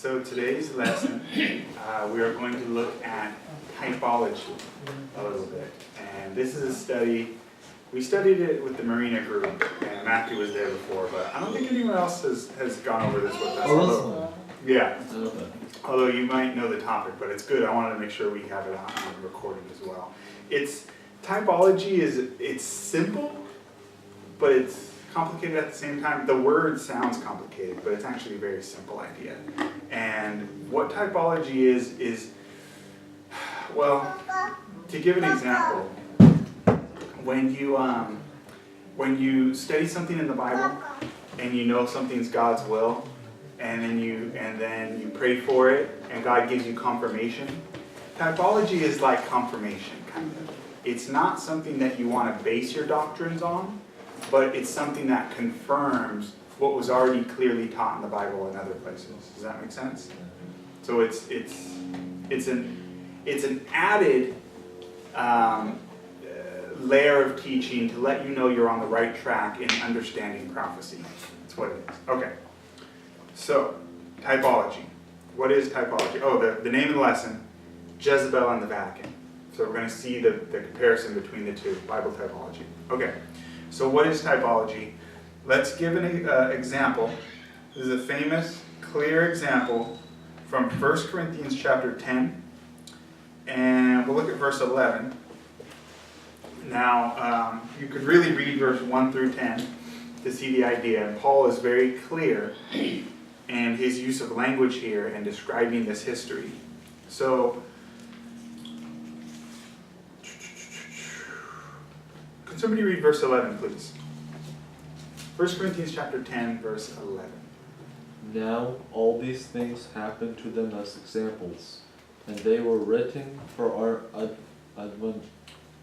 So today's lesson, we are going to look at typology a little bit. And this is a study, we studied it with the Marina group, and Matthew was there before, but I don't think anyone else has gone over this with us. Yeah. Although you might know the topic, but it's good. I wanted to make sure we have it on recording as well. Typology it's simple, but it's complicated at the same time. The word sounds complicated, but it's actually a very simple idea. And what typology is, well, to give an example, when you study something in the Bible and you know something's God's will, and then you pray for it, and God gives you confirmation. Typology is like confirmation, kind of. It's not something that you want to base your doctrines on, but it's something that confirms what was already clearly taught in the Bible and other places. Does that make sense? So it's an added layer of teaching to let you know you're on the right track in understanding prophecy. That's what it is. Okay. So, typology. What is typology? Oh, the name of the lesson, Jezebel and the Vatican. So we're going to see the comparison between the two, Bible typology. Okay, so what is typology? Let's give an example. This is a famous, clear example from 1 Corinthians chapter 10. And we'll look at verse 11. Now, you could really read verse 1 through 10 to see the idea. And Paul is very clear in his use of language here and describing this history. So, can somebody read verse 11, please? 1 Corinthians chapter 10, verse 11. Now all these things happened to them as examples, and they were written for our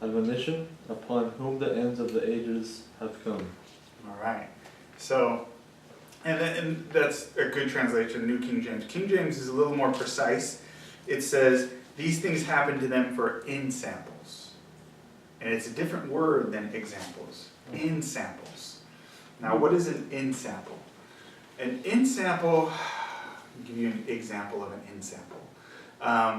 admonition, upon whom the ends of the ages have come. All right. So, and that's a good translation, New King James. King James is a little more precise. It says, these things happened to them for ensamples. And it's a different word than examples. Ensamples. Now, what is an ensample? An ensample, I'll give you an example of an ensample.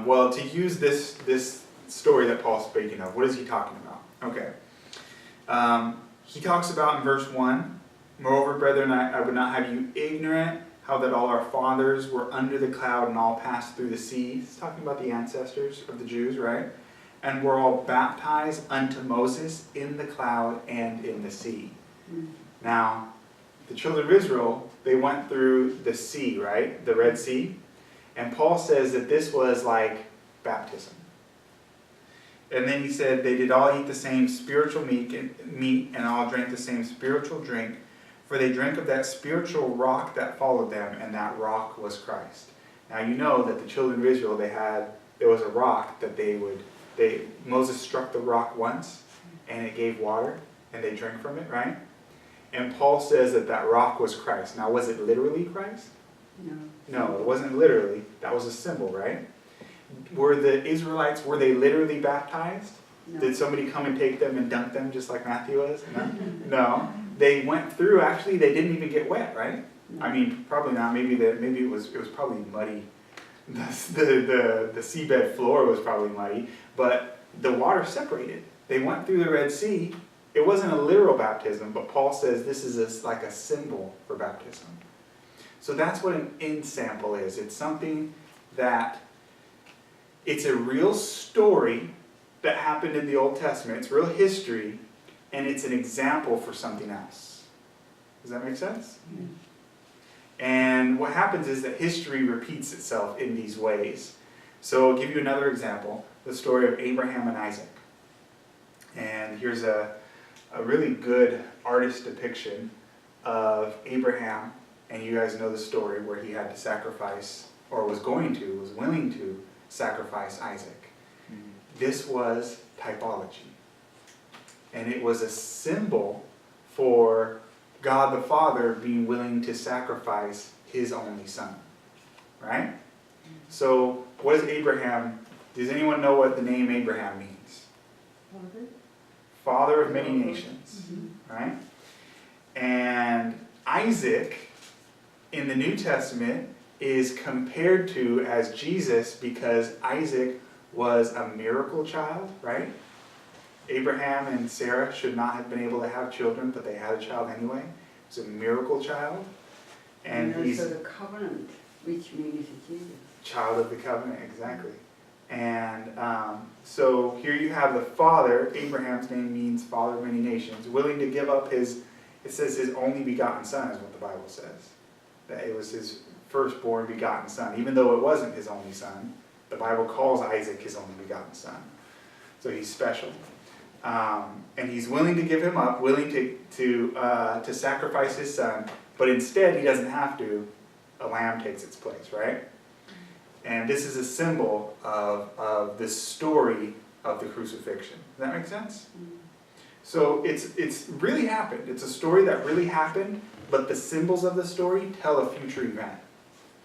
Well, to use this story that Paul's speaking of, what is he talking about? Okay. He talks about in verse 1, moreover, brethren, I would not have you ignorant how that all our fathers were under the cloud and all passed through the sea. He's talking about the ancestors of the Jews, right? And were all baptized unto Moses in the cloud and in the sea. Now, the children of Israel, they went through the sea, right? The Red Sea. And Paul says that this was like baptism. And then he said they did all eat the same spiritual meat and all drank the same spiritual drink, for they drank of that spiritual rock that followed them, and that rock was Christ. Now you know that the children of Israel, there was a rock that Moses struck the rock once, and it gave water, and they drank from it, right? And Paul says that rock was Christ. Now, was it literally Christ? No, it wasn't literally. That was a symbol, right? Were the Israelites, were they literally baptized? No. Did somebody come and take them and dunk them just like Matthew was? No. No. They went through, actually, they didn't even get wet, right? No. I mean, probably not. Maybe it was probably muddy. The seabed floor was probably muddy, but the water separated. They went through the Red Sea. It wasn't a literal baptism, but Paul says this is like a symbol for baptism. So that's what an ensample is. It's something that, it's a real story that happened in the Old Testament. It's real history, and it's an example for something else. Does that make sense? Mm-hmm. And what happens is that history repeats itself in these ways. So I'll give you another example, the story of Abraham and Isaac. And here's a really good artist depiction of Abraham, and you guys know the story where he had to sacrifice, or was willing to sacrifice Isaac. Mm-hmm. This was typology. And it was a symbol for God the Father being willing to sacrifice his only son. Right? So, what is Abraham? Does anyone know what the name Abraham means? Father of many nations. Mm-hmm. Right? And Isaac, in the New Testament, is compared to as Jesus because Isaac was a miracle child, right? Abraham and Sarah should not have been able to have children, but they had a child anyway. It's a miracle child. And he's also the covenant, which means Jesus. Child of the covenant, exactly. And so here you have the father, Abraham's name means father of many nations, willing to give up his, it says his only begotten son is what the Bible says. That it was his firstborn begotten son. Even though it wasn't his only son, the Bible calls Isaac his only begotten son. So he's special. And he's willing to give him up, willing to sacrifice his son, but instead he doesn't have to. A lamb takes its place, right? And this is a symbol of the story of the crucifixion. Does that make sense? So it's really happened. It's a story that really happened, but the symbols of the story tell a future event.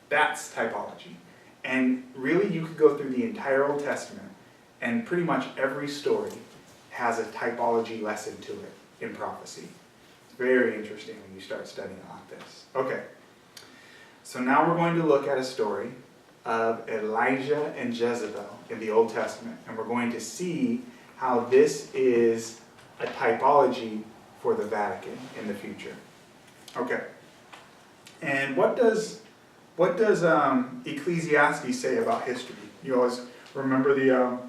That's typology. And really you could go through the entire Old Testament, and pretty much every story has a typology lesson to it in prophecy. It's very interesting when you start studying like this. Okay, so now we're going to look at a story of Elijah and Jezebel in the Old Testament, and we're going to see how this is a typology for the Vatican in the future. Okay, and what does Ecclesiastes say about history? You always remember the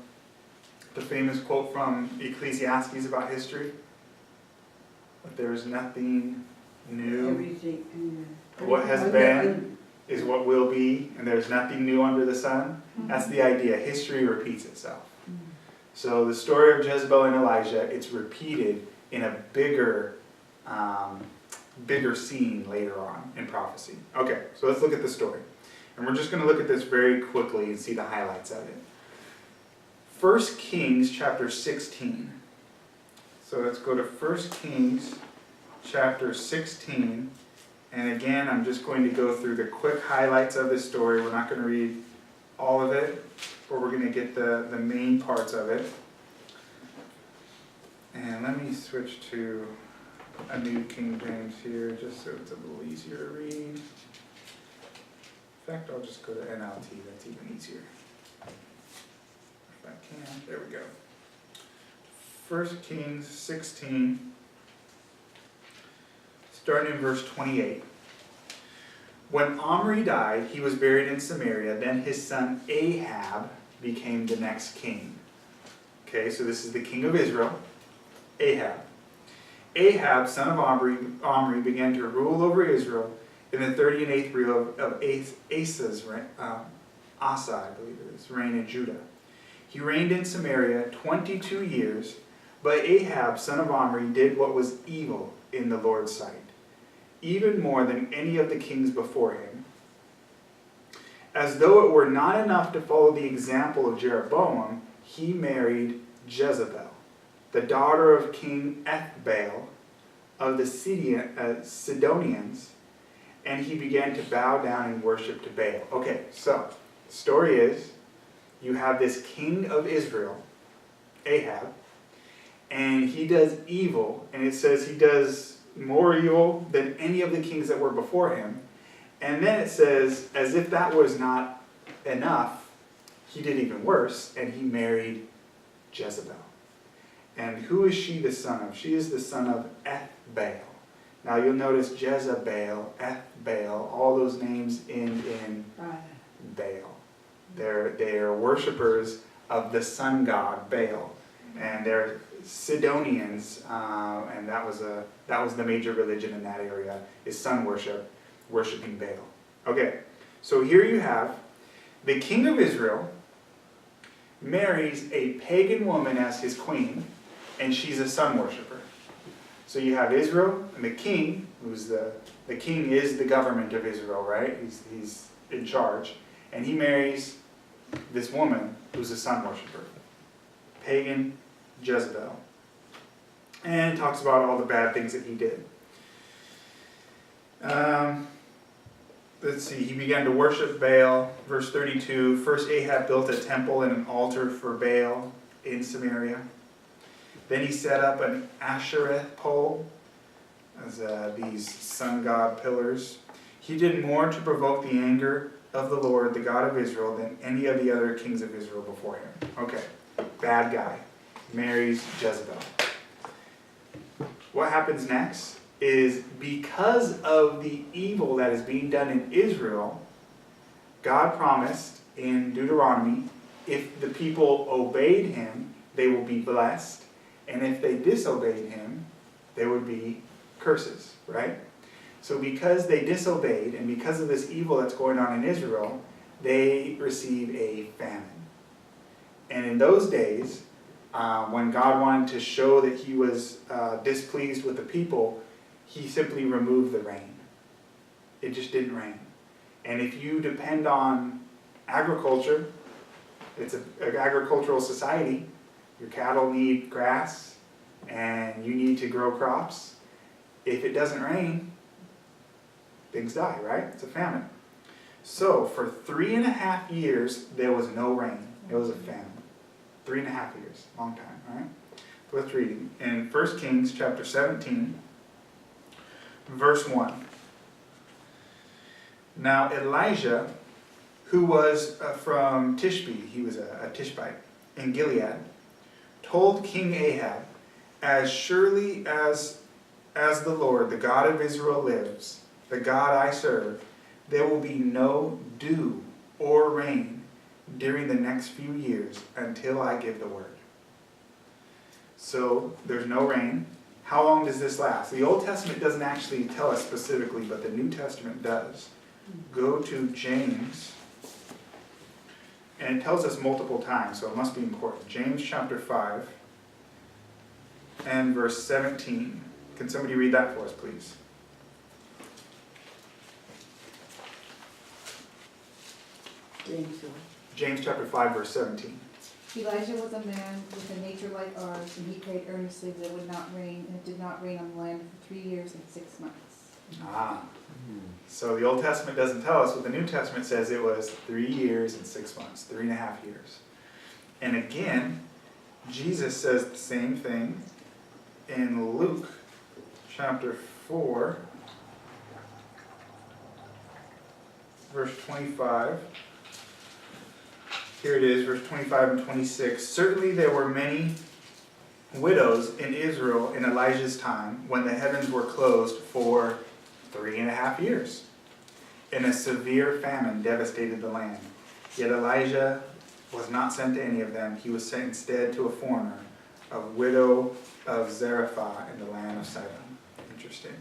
famous quote from Ecclesiastes about history? That there's nothing new. Everything. What has been is what will be, and there's nothing new under the sun. That's the idea. History repeats itself. So the story of Jezebel and Elijah, it's repeated in a bigger scene later on in prophecy. Okay, so let's look at the story. And we're just going to look at this very quickly and see the highlights of it. 1 Kings chapter 16. So let's go to 1 Kings chapter 16. And again, I'm just going to go through the quick highlights of this story. We're not going to read all of it, but we're going to get the main parts of it. And let me switch to a New King James here, just so it's a little easier to read. In fact, I'll just go to NLT, that's even easier. If I can, there we go. 1 Kings 16, starting in verse 28. When Omri died, he was buried in Samaria. Then his son Ahab became the next king. Okay, so this is the king of Israel, Ahab. Ahab, son of Omri, began to rule over Israel in the 38th year of Asa's Asa, I believe it is, reign in Judah. He reigned in Samaria 22 years, but Ahab, son of Omri, did what was evil in the Lord's sight, even more than any of the kings before him. As though it were not enough to follow the example of Jeroboam, he married Jezebel, the daughter of King Ethbaal of the Sidonians, and he began to bow down and worship to Baal. Okay, so the story is, you have this king of Israel, Ahab, and he does evil, and it says he does more evil than any of the kings that were before him. And then it says, as if that was not enough, he did even worse, and he married Jezebel. And who is she the son of? She is the son of Ethbaal. Now you'll notice Jezebel, Ethbaal, all those names end in Baal. They're worshippers of the sun god Baal, and they're Sidonians, and that was the major religion in that area, is sun worship, worshiping Baal. Okay, so here you have the king of Israel marries a pagan woman as his queen, and she's a sun worshiper. So you have Israel and the king, who's the king is the government of Israel, right? He's in charge, and he marries this woman who's a sun worshiper, pagan Jezebel, and talks about all the bad things that he did. Let's see, he began to worship Baal. Verse 32, first Ahab built a temple and an altar for Baal in Samaria. Then he set up an Ashereth pole as these sun god pillars. He did more to provoke the anger of the Lord, the God of Israel, than any of the other kings of Israel before him. Okay, bad guy. Marries Jezebel. What happens next is because of the evil that is being done in Israel, God promised in Deuteronomy, if the people obeyed him, they will be blessed, and if they disobeyed him, there would be curses, right? So because they disobeyed, and because of this evil that's going on in Israel, they receive a famine. And in those days, when God wanted to show that he was displeased with the people, he simply removed the rain. It just didn't rain. And if you depend on agriculture, it's an agricultural society, your cattle need grass, and you need to grow crops. If it doesn't rain, things die, right? It's a famine. So for 3.5 years, there was no rain. It was a famine. 3.5 years, long time, all right? Let's read it. In 1 Kings chapter 17, verse 1. Now Elijah, who was from Tishbe, he was a Tishbite, in Gilead, told King Ahab, as surely as the Lord, the God of Israel lives, the God I serve, there will be no dew or rain during the next few years until I give the word. So there's no rain. How long does this last? The Old Testament doesn't actually tell us specifically, but the New Testament does. Go to James, and it tells us multiple times, so it must be important. James chapter 5 and verse 17. Can somebody read that for us, please? James chapter 5, verse 17. Elijah was a man with a nature like ours, and he prayed earnestly that it would not rain, and it did not rain on the land for 3 years and 6 months. So the Old Testament doesn't tell us, but the New Testament says it was 3 years and 6 months, 3.5 years. And again, Jesus says the same thing in Luke chapter 4, verse 25. Here it is, verse 25 and 26. Certainly there were many widows in Israel in Elijah's time when the heavens were closed for 3.5 years, and a severe famine devastated the land. Yet Elijah was not sent to any of them. He was sent instead to a foreigner, a widow of Zarephath in the land of Sidon. Interesting.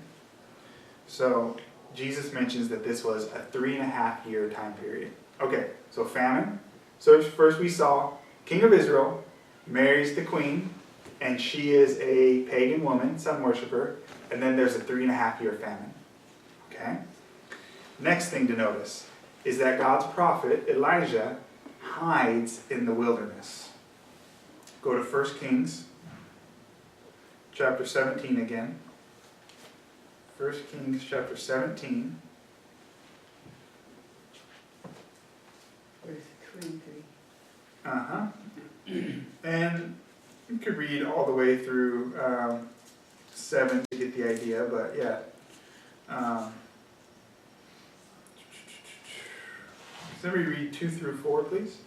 So Jesus mentions that this was a 3.5 year time period. Okay, so famine. So first we saw king of Israel marries the queen, and she is a pagan woman, sun worshiper, and then there's a 3.5 year famine. Okay? Next thing to notice is that God's prophet, Elijah, hides in the wilderness. Go to 1 Kings chapter 17 again. 1 Kings chapter 17. Verse 23. And you could read all the way through 7 to get the idea, but yeah. Somebody read 2 through 4, please.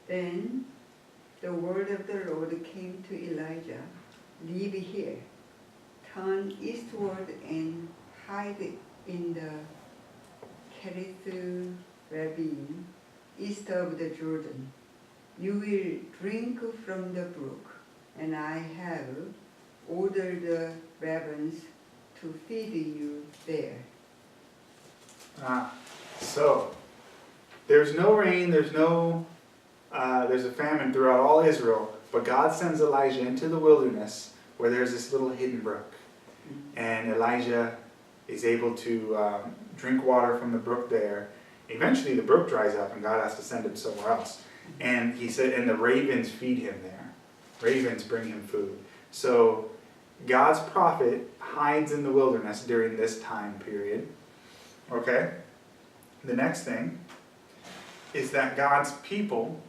Then the word of the Lord came to Elijah, leave here, turn eastward and hide in the Kerith ravine, east of the Jordan. You will drink from the brook, and I have ordered the ravens to feed you there. So there's no rain, there's a famine throughout all Israel, but God sends Elijah into the wilderness where there's this little hidden brook, and Elijah is able to drink water from the brook there. Eventually the brook dries up and God has to send him somewhere else. And he said, and the ravens feed him there. Ravens bring him food. So God's prophet hides in the wilderness during this time period. Okay? The next thing is that God's people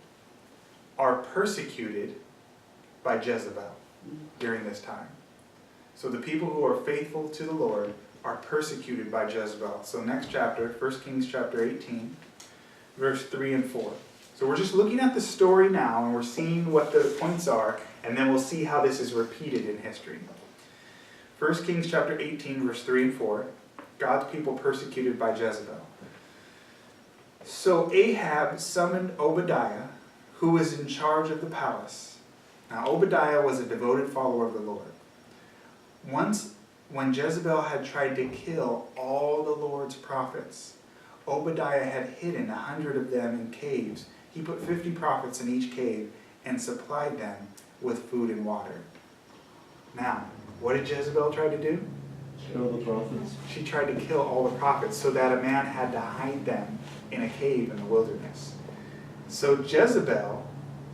are persecuted by Jezebel during this time. So the people who are faithful to the Lord are persecuted by Jezebel. So next chapter, 1 Kings chapter 18, verse 3 and 4. So we're just looking at the story now, and we're seeing what the points are, and then we'll see how this is repeated in history. 1 Kings chapter 18, verse 3 and 4. God's people persecuted by Jezebel. So Ahab summoned Obadiah, who was in charge of the palace. Now Obadiah was a devoted follower of the Lord. Once, when Jezebel had tried to kill all the Lord's prophets, Obadiah had hidden 100 of them in caves. He put 50 prophets in each cave and supplied them with food and water. Now, what did Jezebel try to do? Kill the prophets. She tried to kill all the prophets so that a man had to hide them in a cave in the wilderness. So Jezebel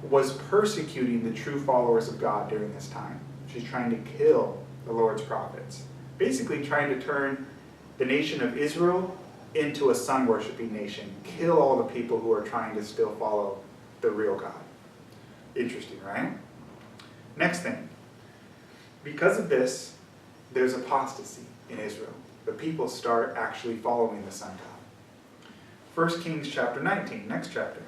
was persecuting the true followers of God during this time. She's trying to kill the Lord's prophets. Basically trying to turn the nation of Israel into a sun-worshiping nation. Kill all the people who are trying to still follow the real God. Interesting, right? Next thing. Because of this, there's apostasy in Israel. The people start actually following the sun god. 1 Kings chapter 19, next chapter.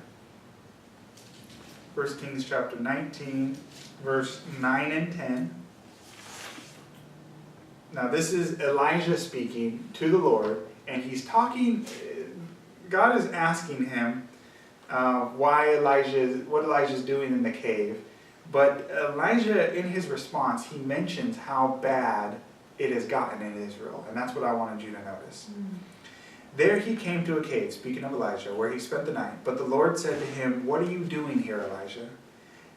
1 Kings chapter 19, verse 9 and 10. Now this is Elijah speaking to the Lord, and he's talking, God is asking him what Elijah's doing in the cave. But Elijah, in his response, he mentions how bad it has gotten in Israel. And that's what I wanted you to notice. There he came to a cave, speaking of Elijah, where he spent the night. But the Lord said to him, "What are you doing here, Elijah?"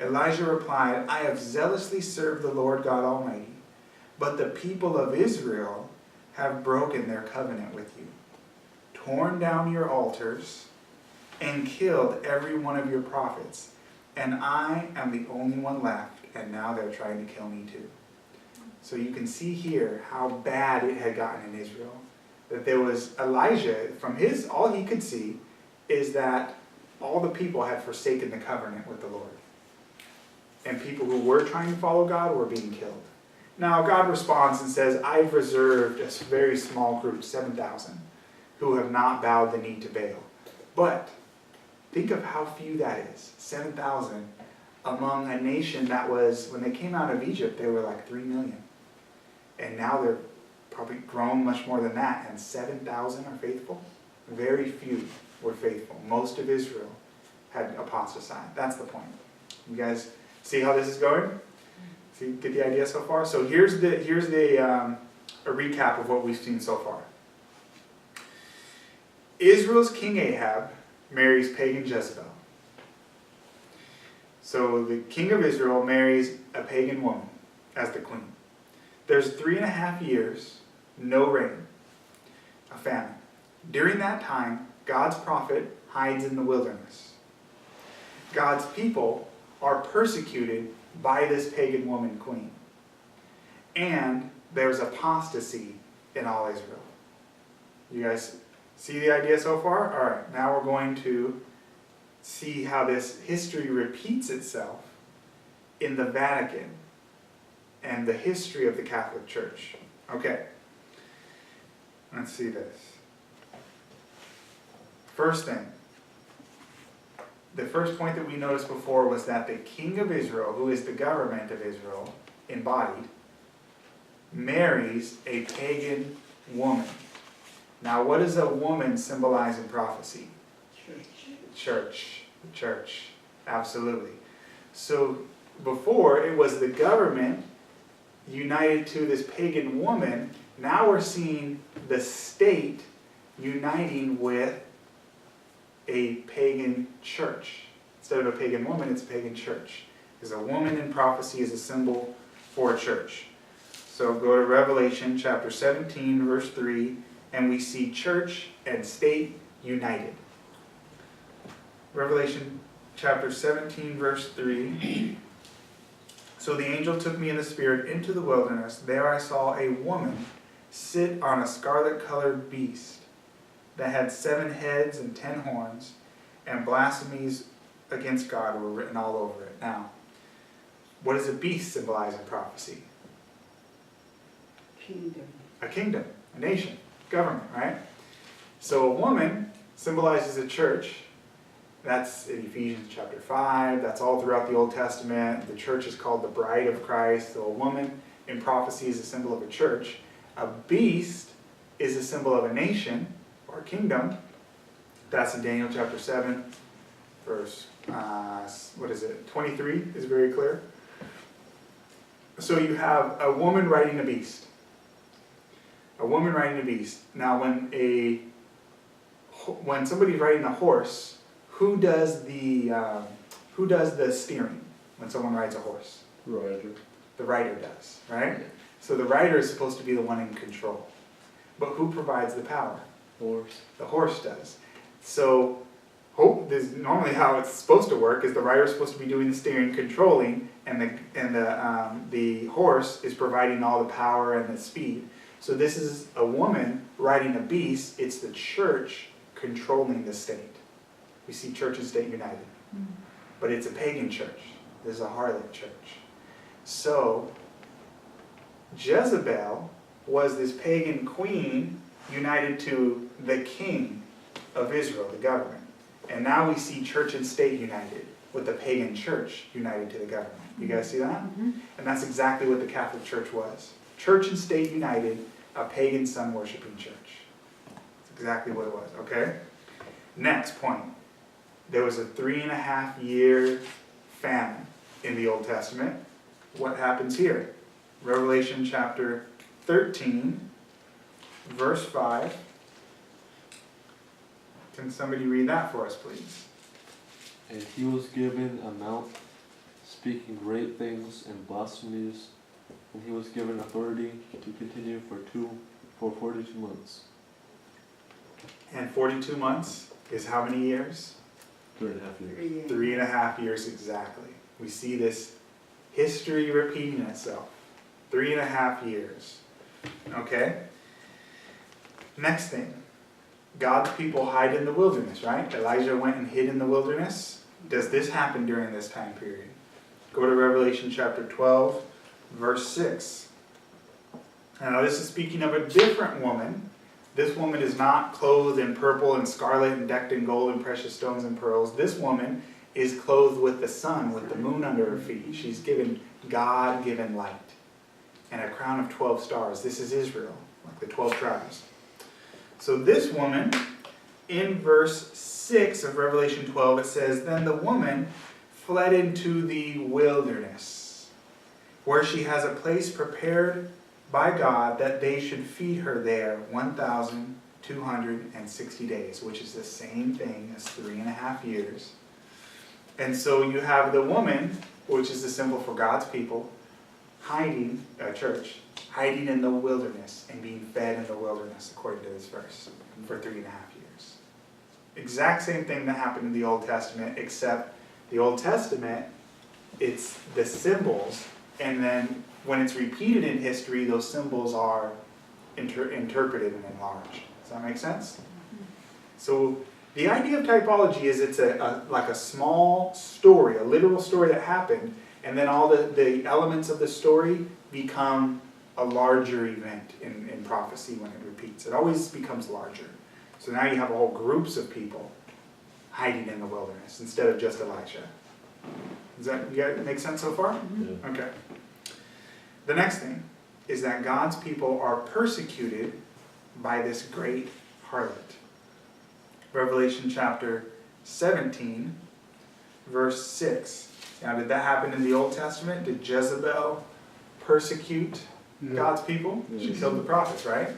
Elijah replied, "I have zealously served the Lord God Almighty. But the people of Israel have broken their covenant with you, torn down your altars, and killed every one of your prophets. And I am the only one left, and now they're trying to kill me too." So you can see here how bad it had gotten in Israel. That there was Elijah, from all he could see is that all the people had forsaken the covenant with the Lord. And people who were trying to follow God were being killed. Now God responds and says, "I've reserved a very small group, 7,000, who have not bowed the knee to Baal." But think of how few that is. 7,000 among a nation that was, when they came out of Egypt, they were like 3 million. And now they're probably grown much more than that. And 7,000 are faithful? Very few were faithful. Most of Israel had apostatized. That's the point. You guys see how this is going? See, get the idea so far? So here's a recap of what we've seen so far. Israel's king Ahab marries pagan Jezebel. So the king of Israel marries a pagan woman as the queen. There's 3.5 years, no rain, a famine. During that time, God's prophet hides in the wilderness. God's people are persecuted by this pagan woman queen. And there's apostasy in all Israel. You guys see the idea so far? All right, now we're going to see how this history repeats itself in the Vatican and the history of the Catholic Church. Okay, let's see this. First thing, the first point that we noticed before was that the king of Israel, who is the government of Israel embodied, marries a pagan woman. Now, what does a woman symbolize in prophecy? Church. Absolutely. So before it was the government united to this pagan woman. Now we're seeing the state uniting with a pagan church. Instead of a pagan woman, it's a pagan church. Because a woman in prophecy is a symbol for a church. So go to Revelation chapter 17, verse 3, and we see church and state united. Revelation chapter 17, verse 3. So the angel took me in the spirit into the wilderness. There I saw a woman sit on a scarlet-colored beast that had 7 heads and 10 horns, and blasphemies against God were written all over it. Now, what does a beast symbolize in prophecy? Kingdom. A kingdom. A nation, government, right? So a woman symbolizes a church. That's in Ephesians chapter 5. That's all throughout the Old Testament. The church is called the bride of Christ. So a woman in prophecy is a symbol of a church. A beast is a symbol of a nation or a kingdom. That's in Daniel chapter 7, verse, 23 is very clear. So you have a woman riding a beast. A woman riding a beast. Now when somebody's riding a horse, who does the steering when someone rides a horse? Rider. The rider does, right? So the rider is supposed to be the one in control. But who provides the power? Horse. The horse does. So this is normally how it's supposed to work, is the rider is supposed to be doing the steering, controlling, and the horse is providing all the power and the speed. So this is a woman riding a beast. It's the church controlling the state. We see church and state united. But it's a pagan church. This is a harlot church. So Jezebel was this pagan queen united to the king of Israel, the government. And now we see church and state united with the pagan church united to the government. You guys see that? Mm-hmm. And that's exactly what the Catholic Church was. Church and state united, a pagan sun-worshipping church. That's exactly what it was, okay? Next point. There was a 3.5-year famine in the Old Testament. What happens here? Revelation chapter 13, verse 5. Can somebody read that for us, please? And he was given a mouth speaking great things and blasphemies, and he was given authority to continue for 42 months. And 42 months is how many years? 3.5 years. 3.5 years exactly. We see this history repeating itself. 3.5 years. Okay? Next thing. God's people hide in the wilderness, right? Elijah went and hid in the wilderness. Does this happen during this time period? Go to Revelation chapter 12, verse 6. Now this is speaking of a different woman. This woman is not clothed in purple and scarlet and decked in gold and precious stones and pearls. This woman is clothed with the sun, with the moon under her feet. She's given God-given light and a crown of 12 stars. This is Israel, like the 12 tribes. So this woman, in verse 6 of Revelation 12, it says, Then the woman fled into the wilderness, where she has a place prepared by God that they should feed her there 1,260 days, which is the same thing as 3.5 years. And so you have the woman, which is the symbol for God's people, hiding, church, hiding in the wilderness and being fed in the wilderness, according to this verse, for 3.5 years. Exact same thing that happened in the Old Testament, except the Old Testament, it's the symbols, and then when it's repeated in history, those symbols are interpreted and enlarged. Does that make sense? So the idea of typology is it's like a small story, a literal story that happened, and then all the elements of the story become a larger event in prophecy when it repeats. It always becomes larger. So now you have whole groups of people hiding in the wilderness instead of just Elijah. Does that make sense so far? Yeah. Okay. The next thing is that God's people are persecuted by this great harlot. Revelation chapter 17, verse 6. Now, did that happen in the Old Testament? Did Jezebel persecute God's people? She killed the prophets, right?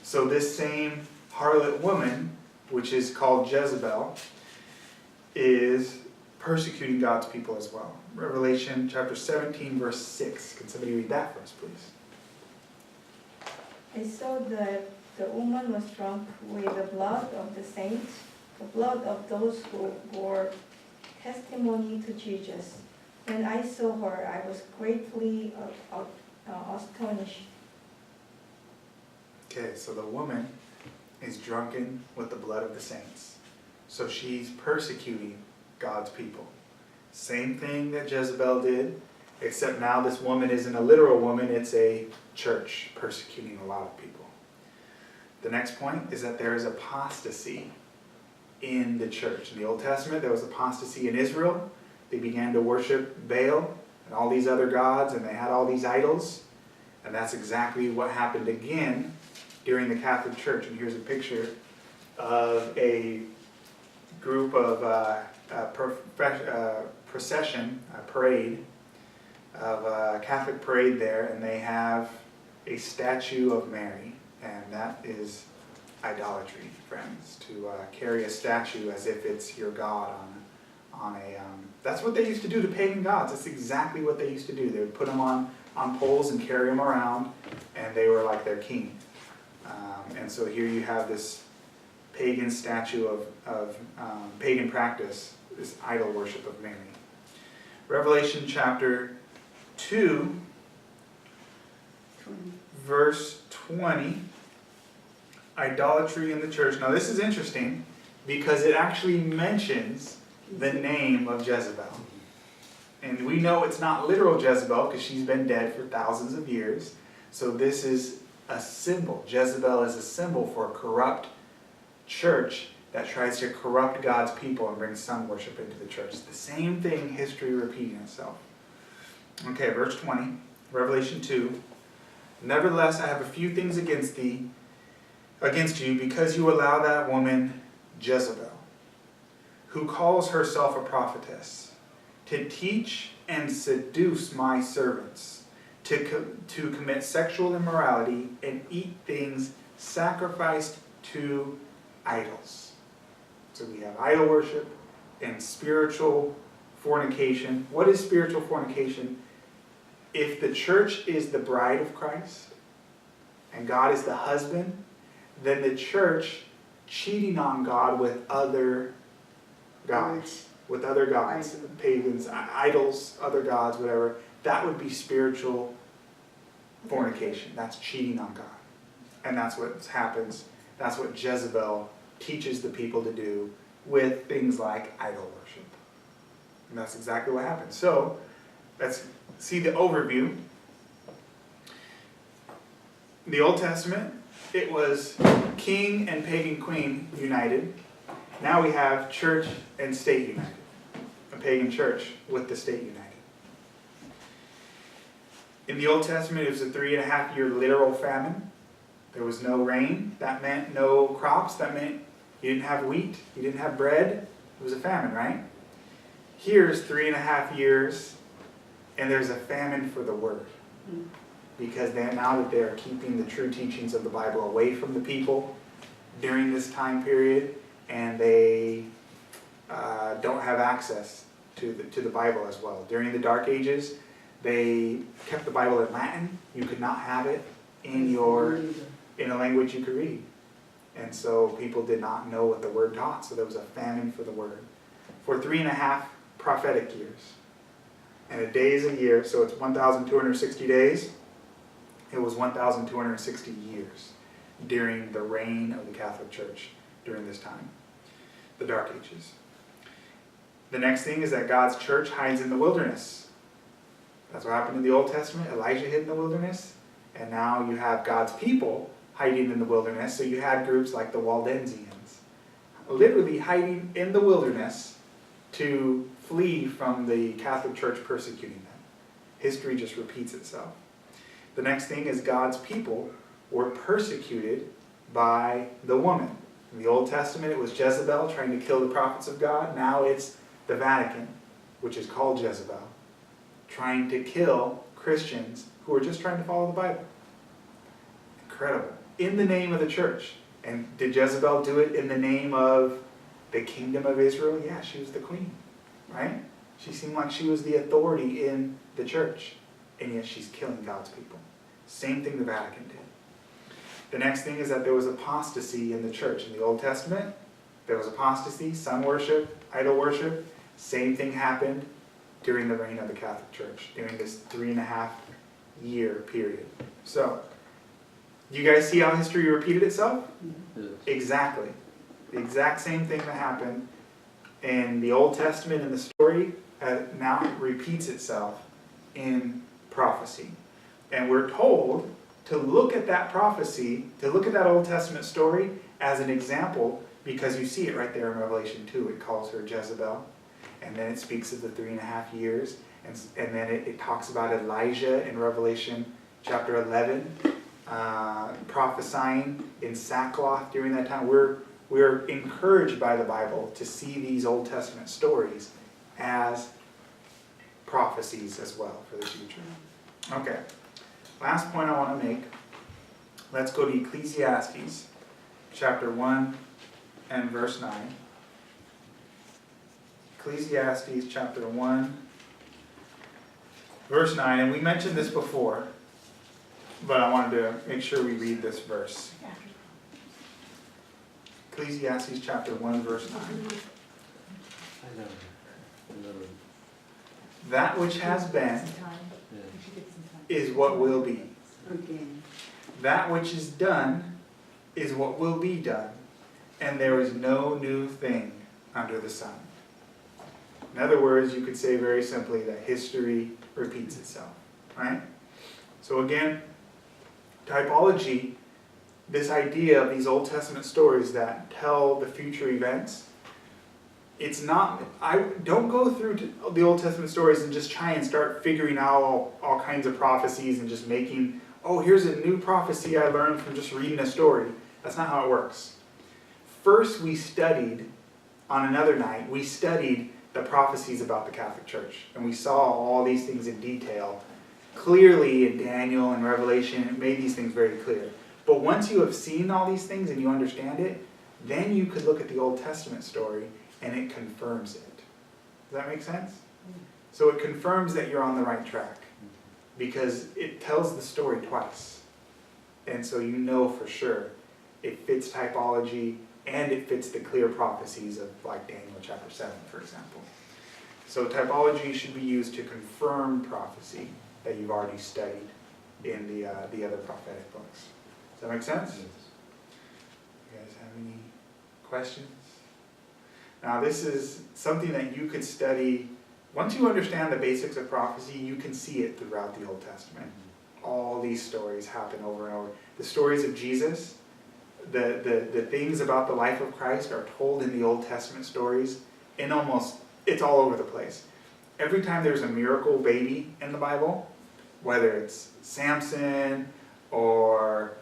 So this same harlot woman, which is called Jezebel, is persecuting God's people as well. Revelation chapter 17, verse 6. Can somebody read that for us, please? I saw that the woman was drunk with the blood of the saints, the blood of those who bore testimony to Jesus. When I saw her, I was greatly astonished. Okay, so the woman is drunken with the blood of the saints. So she's persecuting God's people. Same thing that Jezebel did, except now this woman isn't a literal woman, it's a church persecuting a lot of people. The next point is that there is apostasy in the church. In the Old Testament, there was apostasy in Israel. They began to worship Baal and all these other gods, and they had all these idols. And that's exactly what happened again during the Catholic Church. And here's a picture of a group of procession, a parade, of a Catholic parade there, and they have a statue of Mary. And that is idolatry, friends, to carry a statue as if it's your God on a... that's what they used to do to pagan gods. That's exactly what they used to do. They would put them on poles and carry them around, and they were like their king. And so here you have this pagan statue of pagan practice, this idol worship of Mary. Revelation chapter 2, 20. verse 20, idolatry in the church. Now this is interesting because it actually mentions the name of Jezebel. And we know it's not literal Jezebel because she's been dead for thousands of years. So this is a symbol. Jezebel is a symbol for a corrupt church that tries to corrupt God's people and bring sun worship into the church. It's the same thing, history repeating itself. Okay, verse 20, Revelation 2. Nevertheless, I have a few things against you, because you allow that woman, Jezebel, who calls herself a prophetess, to teach and seduce my servants, to commit sexual immorality and eat things sacrificed to idols. So we have idol worship and spiritual fornication. What is spiritual fornication? If the church is the bride of Christ and God is the husband, then the church cheating on God with other gods, pagans, idols, other gods, whatever, that would be spiritual fornication. That's cheating on God. And that's what happens. That's what Jezebel teaches the people to do with things like idol worship. And that's exactly what happens. So, let's see the overview. In the Old Testament, it was king and pagan queen united. Now we have church and state united. A pagan church with the state united. In the Old Testament, it was a 3.5-year literal famine. There was no rain. That meant no crops. That meant you didn't have wheat. You didn't have bread. It was a famine, right? Here's 3.5 years, and there's a famine for the word. Because now that they're keeping the true teachings of the Bible away from the people during this time period, and they don't have access to the Bible as well. During the Dark Ages, they kept the Bible in Latin. You could not have it in a language you could read. And so people did not know what the word taught, so there was a famine for the word. For 3.5 prophetic years. And a day is a year, so it's 1,260 days. It was 1,260 years during the reign of the Catholic Church during this time, the Dark Ages. The next thing is that God's church hides in the wilderness. That's what happened in the Old Testament. Elijah hid in the wilderness, and now you have God's people hiding in the wilderness. So you had groups like the Waldensians, literally hiding in the wilderness to flee from the Catholic Church persecuting them. History just repeats itself. The next thing is God's people were persecuted by the woman. In the Old Testament, it was Jezebel trying to kill the prophets of God. Now it's the Vatican, which is called Jezebel, trying to kill Christians who are just trying to follow the Bible. Incredible. In the name of the church. And did Jezebel do it in the name of the kingdom of Israel? Yeah, she was the queen, right? She seemed like she was the authority in the church, and yet she's killing God's people. Same thing the Vatican did. The next thing is that there was apostasy in the church. In the Old Testament, there was apostasy, sun worship, idol worship. Same thing happened during the reign of the Catholic Church, during this 3.5-year period. So, you guys see how history repeated itself? Yes. Exactly. The exact same thing that happened in the Old Testament in the story now repeats itself in prophecy. And we're told to look at that prophecy, to look at that Old Testament story as an example, because you see it right there in Revelation 2. It calls her Jezebel, and then it speaks of the 3.5 years, and then it talks about Elijah in Revelation chapter 11, prophesying in sackcloth during that time. We're encouraged by the Bible to see these Old Testament stories as prophecies as well for the future. Okay, last point I want to make. Let's go to Ecclesiastes chapter 1 and verse 9. Ecclesiastes chapter 1, verse 9, and we mentioned this before, but I wanted to make sure we read this verse. Ecclesiastes chapter 1, verse 9. I never. That which has been Yeah. is what will be. Again. That which is done is what will be done, and there is no new thing under the sun. In other words, you could say very simply that history repeats itself, right? So again, typology, this idea of these Old Testament stories that tell the future events, it's not, I don't go through the Old Testament stories and just try and start figuring out all kinds of prophecies and just making, oh, here's a new prophecy I learned from just reading a story. That's not how it works. First, we studied, on another night, we studied the prophecies about the Catholic Church. And we saw all these things in detail. Clearly in Daniel and Revelation, it made these things very clear. But once you have seen all these things and you understand it, then you could look at the Old Testament story and it confirms it. Does that make sense? So it confirms that you're on the right track because it tells the story twice. And so you know for sure it fits typology and it fits the clear prophecies of like Daniel chapter 7, for example. So typology should be used to confirm prophecy that you've already studied in the other prophetic books. Does that make sense? Yes. You guys have any questions? Now this is something that you could study. Once you understand the basics of prophecy, you can see it throughout the Old Testament. All these stories happen over and over. The stories of Jesus, the things about the life of Christ are told in the Old Testament stories in it's all over the place. Every time there's a miracle baby in the Bible, whether it's Samson or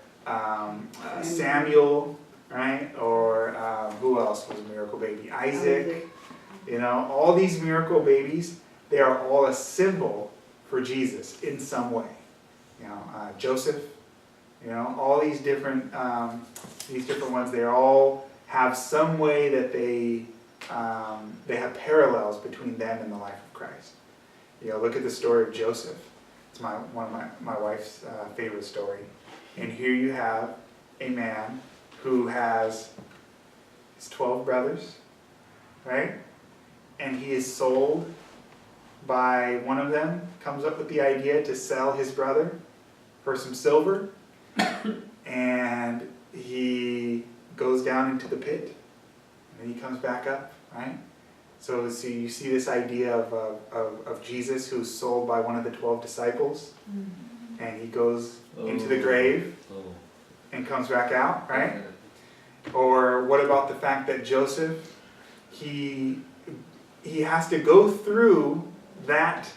Samuel, right? Or who else was a miracle baby? Isaac. You know, all these miracle babies, they are all a symbol for Jesus in some way. You know, Joseph. You know, all these different ones. They all have some way that they have parallels between them and the life of Christ. You know, look at the story of Joseph. It's one of my wife's favorite story. And here you have a man who has his 12 brothers, right? And he is sold by one of them, comes up with the idea to sell his brother for some silver. And he goes down into the pit, and then he comes back up, right? So you see this idea of Jesus who's sold by one of the 12 disciples, and he goes into the grave and comes back out, right? Or what about the fact that Joseph, he has to go through that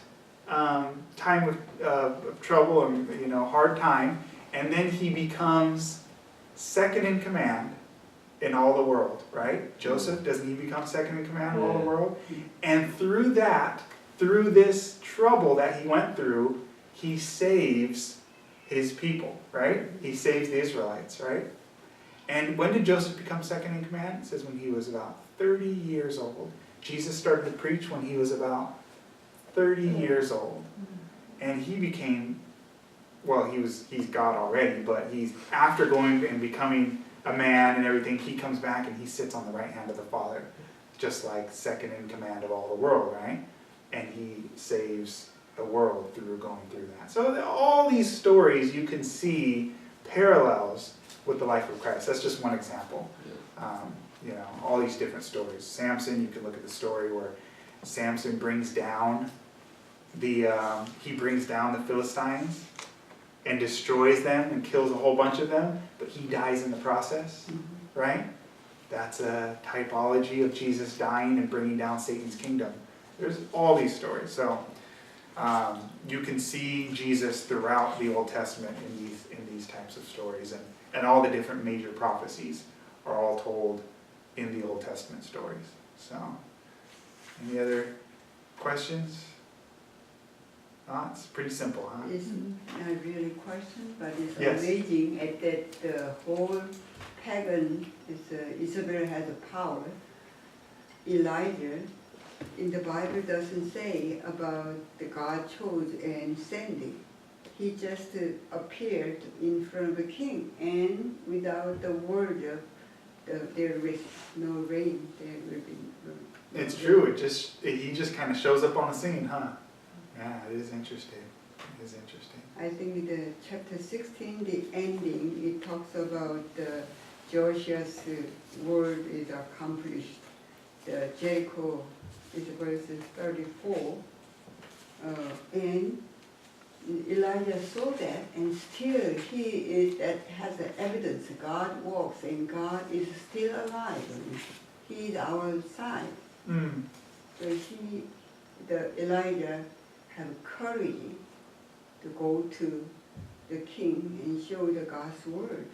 time of trouble and hard time, and then he becomes second in command in all the world, right? Joseph, doesn't he become second in command in all the world? And through this trouble that he went through, he saves his people, right? He saves the Israelites, right? And when did Joseph become second in command? It says when he was about 30 years old. Jesus started to preach when he was about 30 years old. And he became, he's God already, but he's after going and becoming a man and everything, he comes back and he sits on the right hand of the Father, just like second in command of all the world, right? And he saves the world through going through that. So all these stories you can see parallels with the life of Christ. That's just one example. All these different stories. Samson, you can look at the story where Samson brings down the Philistines, and destroys them and kills a whole bunch of them, but he dies in the process, right? That's a typology of Jesus dying and bringing down Satan's kingdom. There's all these stories. So you can see Jesus throughout the Old Testament in these types of stories, and all the different major prophecies are all told in the Old Testament stories. So, any other questions? It's pretty simple, huh? It's not really a question, but it's Yes. amazing that the whole pagan, Jezebel has a power. Elijah, in the Bible doesn't say about the God chose and sending. He just appeared in front of the king, and without the word of there is no rain, there will be no. It's true. He just kind of shows up on the scene, huh? Yeah, it is interesting. It is interesting. I think the chapter 16, the ending, it talks about Joshua's word is accomplished. The Jericho is verses 34, and Elijah saw that, and still that has the evidence. God walks, and God is still alive. He is our side. Mm. So Elijah have courage to go to the king and show the God's word.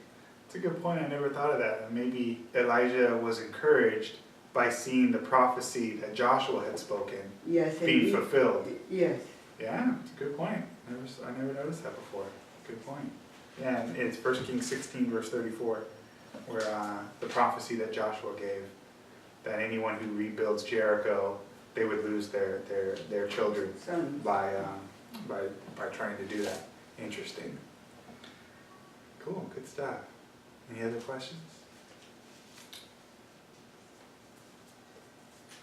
It's a good point. I never thought of that. And maybe Elijah was encouraged by seeing the prophecy that Joshua had spoken Yes, being fulfilled. Yes. Yeah, it's a good point. I never noticed that before. Good point. Yeah, and it's 1 Kings 16, verse 34, where the prophecy that Joshua gave, that anyone who rebuilds Jericho, they would lose their children Sons. by trying to do that. Interesting. Cool, good stuff. Any other questions?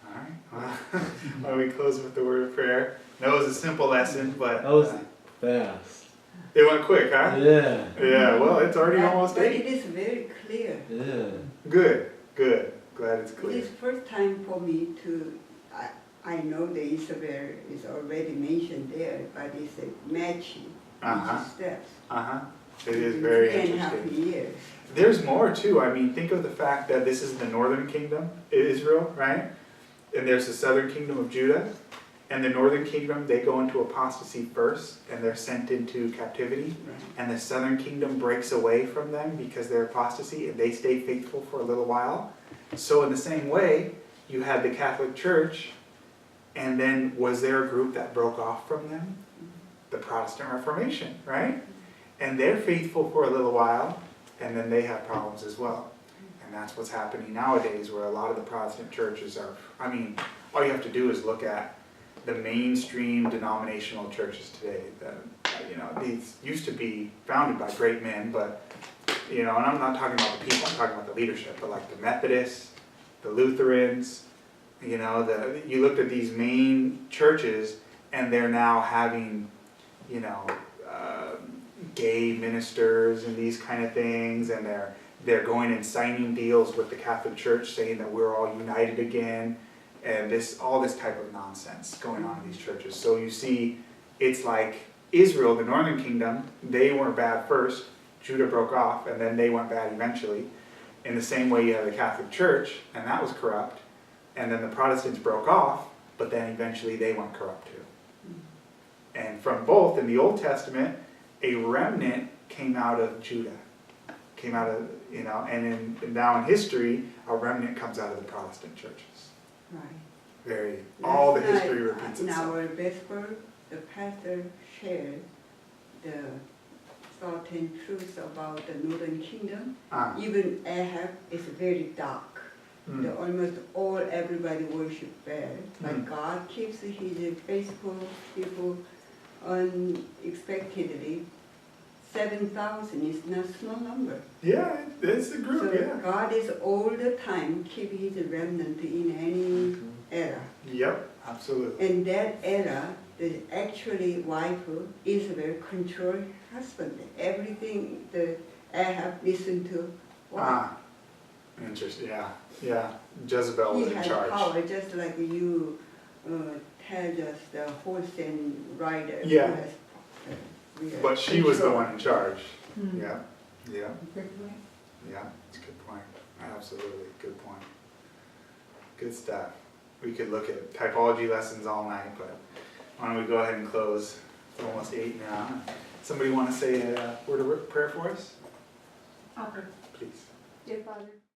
All right. Why don't we close with the word of prayer? That was a simple lesson, but That was fast. it went quick, huh? Yeah. Yeah. Well, it's already almost But 8. it is very clear. Yeah. Good. Good. Glad it's It clear. is first time for me to. I know the Isabel is already mentioned there, but it's a matching each steps. It is very 3.5 interesting. years. There's more too. I mean, think of the fact that this is the northern kingdom, Israel, right? And there's the southern kingdom of Judah. And the northern kingdom, they go into apostasy first, and they're sent into captivity. Right. And the southern kingdom breaks away from them because they're apostasy, and they stay faithful for a little while. So in the same way, you had the Catholic Church, and then was there a group that broke off from them? The Protestant Reformation, right? And they're faithful for a little while, and then they have problems as well. And that's what's happening nowadays, where a lot of the Protestant churches are, I mean, all you have to do is look at the mainstream denominational churches today. These used to be founded by great men, but, and I'm not talking about the people, I'm talking about the leadership, but like the Methodists, the Lutherans, you looked at these main churches, and they're now having, gay ministers and these kind of things, and they're going and signing deals with the Catholic Church saying that we're all united again, and all this type of nonsense going on in these churches. So you see, it's like Israel, the northern kingdom, they weren't bad first, Judah broke off, and then they went bad eventually. In the same way, you have the Catholic Church, and that was corrupt, and then the Protestants broke off, but then eventually they went corrupt too. And from both, in the Old Testament, a remnant came out of Judah, and now in history, a remnant comes out of the Protestant churches. Right. All the Last history night, repeats in itself. our vesper, the pastor shared the thought and truth about the northern kingdom. Even Ahab is very dark. Almost everybody worship Baal, but God keeps his faithful people unexpectedly. 7,000 is not small number. Yeah, it's a group, So yeah. God is all the time keep his remnant in any era. Yep, absolutely. In that era, the actually wife Isabel control husband. Everything the Ahab listened to. Interesting, yeah. Jezebel was He in had charge. power, just like you tell us the horse and rider. Yeah. Who has we are But she was the control. one in charge. Hmm. Yeah, yeah, Good point. yeah, it's a good point. Absolutely, good point. Good stuff. We could look at typology lessons all night, but why don't we go ahead and close? It's almost 8 now. Somebody want to say a word of prayer for us? I'll pray. Please. Dear Father,